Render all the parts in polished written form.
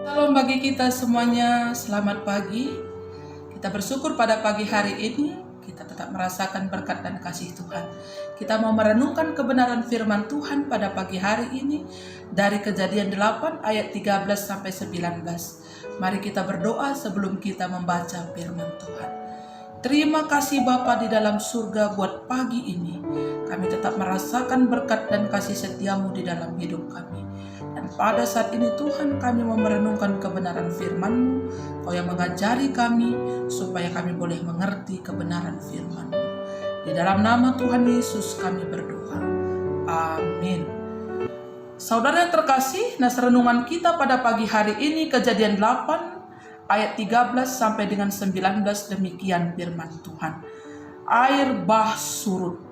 Salam bagi kita semuanya, selamat pagi. Kita bersyukur pada pagi hari ini, kita tetap merasakan berkat dan kasih Tuhan. Kita mau merenungkan kebenaran firman Tuhan pada pagi hari ini dari Kejadian 8 ayat 13 sampai 19. Mari kita berdoa sebelum kita membaca firman Tuhan. Terima kasih Bapa di dalam surga buat pagi ini. Kami tetap merasakan berkat dan kasih setiamu di dalam hidup kami. Dan pada saat ini Tuhan, kami mau merenungkan kebenaran firman-Mu. Kau yang mengajari kami supaya kami boleh mengerti kebenaran firman-Mu. Di dalam nama Tuhan Yesus kami berdoa. Amin. Saudara yang terkasih, nas renungan kita pada pagi hari ini Kejadian 8 ayat 13 sampai dengan 19, demikian firman Tuhan. Air bah surut.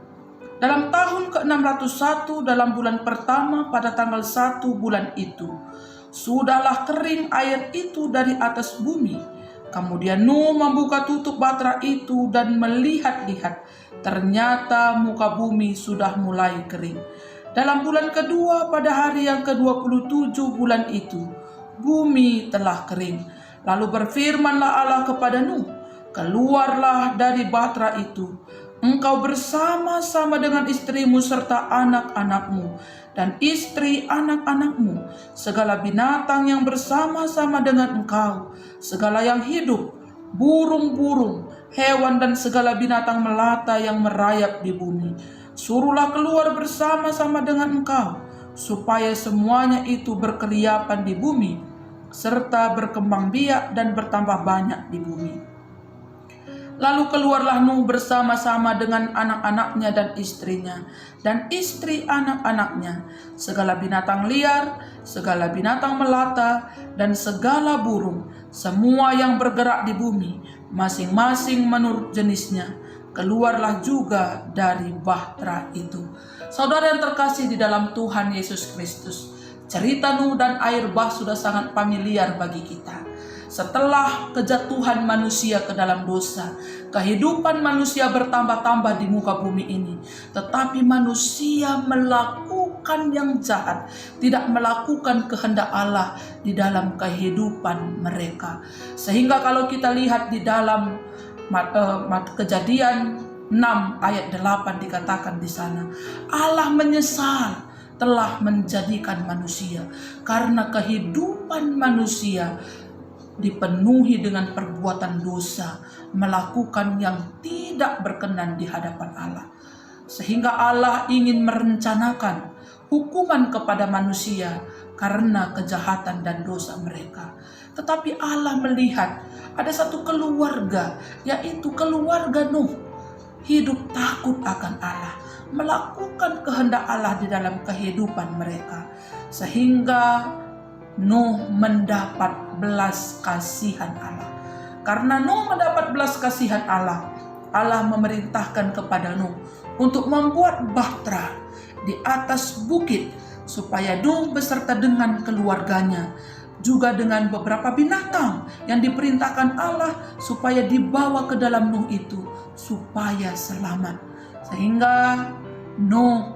Dalam tahun ke-601 dalam bulan pertama pada tanggal 1 bulan itu, sudahlah kering air itu dari atas bumi. Kemudian Nuh membuka tutup batra itu dan melihat-lihat, ternyata muka bumi sudah mulai kering. Dalam bulan kedua pada hari yang ke-27 bulan itu, bumi telah kering. Lalu berfirmanlah Allah kepada Nuh, keluarlah dari batra itu, engkau bersama-sama dengan istrimu serta anak-anakmu dan istri anak-anakmu, segala binatang yang bersama-sama dengan engkau, segala yang hidup, burung-burung, hewan dan segala binatang melata yang merayap di bumi. Suruhlah keluar bersama-sama dengan engkau, supaya semuanya itu berkeliapan di bumi, serta berkembang biak dan bertambah banyak di bumi. Lalu keluarlah Nuh bersama-sama dengan anak-anaknya dan istrinya, dan istri anak-anaknya, segala binatang liar, segala binatang melata, dan segala burung, semua yang bergerak di bumi, masing-masing menurut jenisnya, keluarlah juga dari bahtera itu. Saudara yang terkasih di dalam Tuhan Yesus Kristus, cerita Nuh dan air bah sudah sangat familiar bagi kita. Setelah kejatuhan manusia ke dalam dosa, kehidupan manusia bertambah-tambah di muka bumi ini. Tetapi manusia melakukan yang jahat, tidak melakukan kehendak Allah di dalam kehidupan mereka. Sehingga kalau kita lihat di dalam Kejadian 6 ayat 8 dikatakan di sana, Allah menyesal telah menjadikan manusia karena kehidupan manusia dipenuhi dengan perbuatan dosa, melakukan yang tidak berkenan di hadapan Allah. Sehingga Allah ingin merencanakan hukuman kepada manusia karena kejahatan dan dosa mereka. Tetapi Allah melihat ada satu keluarga, yaitu keluarga Nuh, hidup takut akan Allah, melakukan kehendak Allah di dalam kehidupan mereka. Sehingga Nuh mendapat belas kasihan Allah. Karena Nuh mendapat belas kasihan Allah, Allah memerintahkan kepada Nuh untuk membuat bahtera di atas bukit, supaya Nuh beserta dengan keluarganya, juga dengan beberapa binatang yang diperintahkan Allah supaya dibawa ke dalam Nuh itu, supaya selamat. Sehingga Nuh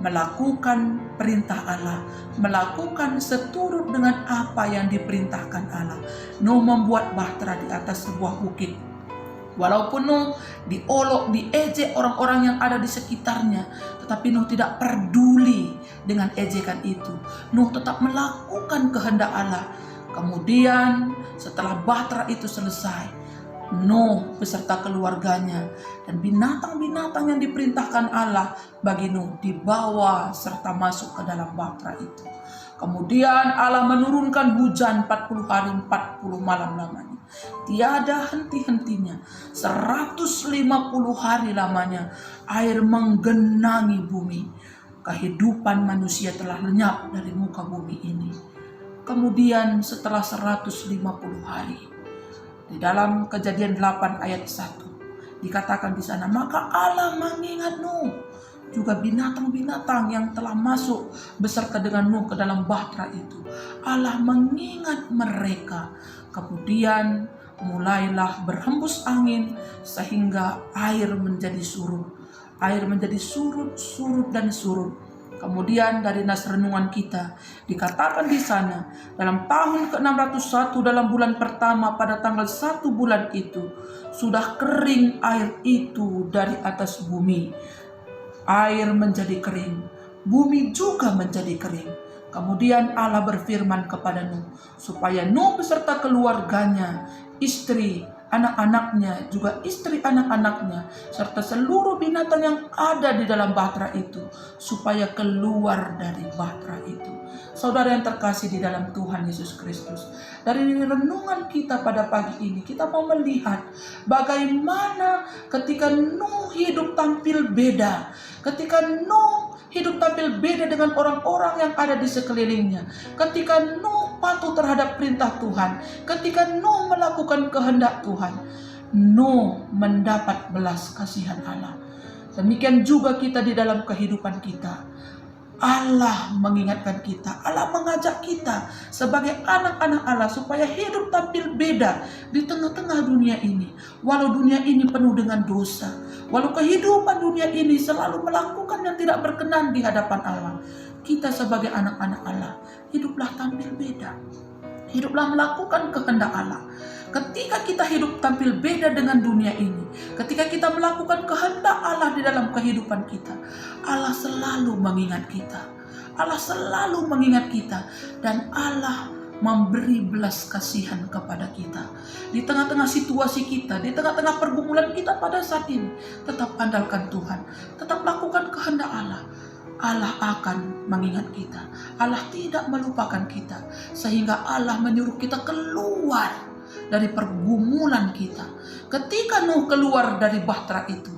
melakukan perintah Allah, melakukan seturut dengan apa yang diperintahkan Allah. Nuh membuat bahtera di atas sebuah bukit. Walaupun Nuh diolok, diejek orang-orang yang ada di sekitarnya, tetapi Nuh tidak peduli dengan ejekan itu. Nuh tetap melakukan kehendak Allah. Kemudian setelah bahtera itu selesai, Nuh beserta keluarganya dan binatang-binatang yang diperintahkan Allah bagi Nuh dibawa serta masuk ke dalam bahtera itu. Kemudian Allah menurunkan hujan 40 hari 40 malam lamanya. Tiada henti-hentinya. 150 hari lamanya air menggenangi bumi. Kehidupan manusia telah lenyap dari muka bumi ini. Kemudian setelah 150 hari, di dalam Kejadian 8 ayat 1 dikatakan di sana, maka Allah mengingat Nuh juga binatang-binatang yang telah masuk beserta dengan Nuh ke dalam bahtera itu. Allah mengingat mereka. Kemudian mulailah berhembus angin sehingga air menjadi surut. Air menjadi surut, surut dan surut. Kemudian dari nas renungan kita dikatakan di sana, dalam tahun ke-601 dalam bulan pertama pada tanggal 1 bulan itu sudah kering air itu dari atas bumi. Air menjadi kering, bumi juga menjadi kering. Kemudian Allah berfirman kepada Nuh, supaya Nuh beserta keluarganya, istri, anak-anaknya, juga istri anak-anaknya, serta seluruh binatang yang ada di dalam bahtera itu, supaya keluar dari bahtera itu. Saudara yang terkasih di dalam Tuhan Yesus Kristus, dari renungan kita pada pagi ini, kita mau melihat bagaimana ketika Nuh hidup tampil beda, ketika Nuh hidup tampil beda dengan orang-orang yang ada di sekelilingnya. Ketika Nuh patuh terhadap perintah Tuhan, ketika Nuh melakukan kehendak Tuhan, Nuh mendapat belas kasihan Allah. Demikian juga kita di dalam kehidupan kita. Allah mengingatkan kita, Allah mengajak kita sebagai anak-anak Allah supaya hidup tampil beda di tengah-tengah dunia ini. Walau dunia ini penuh dengan dosa, walau kehidupan dunia ini selalu melakukan yang tidak berkenan di hadapan Allah, kita sebagai anak-anak Allah, hiduplah tampil beda. Hiduplah melakukan kehendak Allah. Ketika kita hidup tampil beda dengan dunia ini, ketika kita melakukan kehendak Allah di dalam kehidupan kita, Allah selalu mengingat kita. Allah selalu mengingat kita, dan Allah memberi belas kasihan kepada kita. Di tengah-tengah situasi kita, di tengah-tengah pergumulan kita pada saat ini, tetap andalkan Tuhan, tetap lakukan kehendak Allah. Allah akan mengingat kita. Allah tidak melupakan kita, sehingga Allah menyuruh kita keluar dari pergumulan kita. Ketika Nuh keluar dari bahtera itu,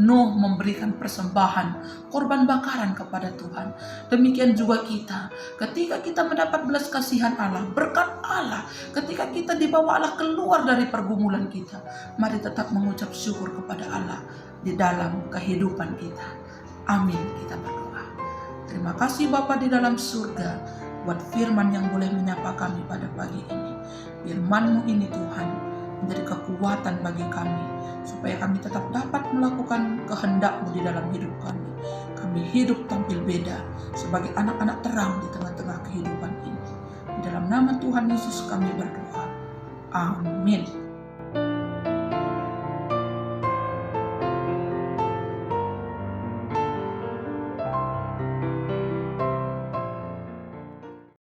Nuh memberikan persembahan korban bakaran kepada Tuhan. Demikian juga kita, ketika kita mendapat belas kasihan Allah, berkat Allah, ketika kita dibawa Allah keluar dari pergumulan kita, mari tetap mengucap syukur kepada Allah di dalam kehidupan kita. Amin. Kita berdoa. Terima kasih Bapa di dalam surga buat firman yang boleh menyapa kami pada pagi ini. Firman-Mu ini Tuhan menjadi kekuatan bagi kami, supaya kami tetap dapat melakukan kehendak-Mu di dalam hidup kami. Kami hidup tampil beda sebagai anak-anak terang di tengah-tengah kehidupan ini. Di dalam nama Tuhan Yesus kami berdoa. Amin.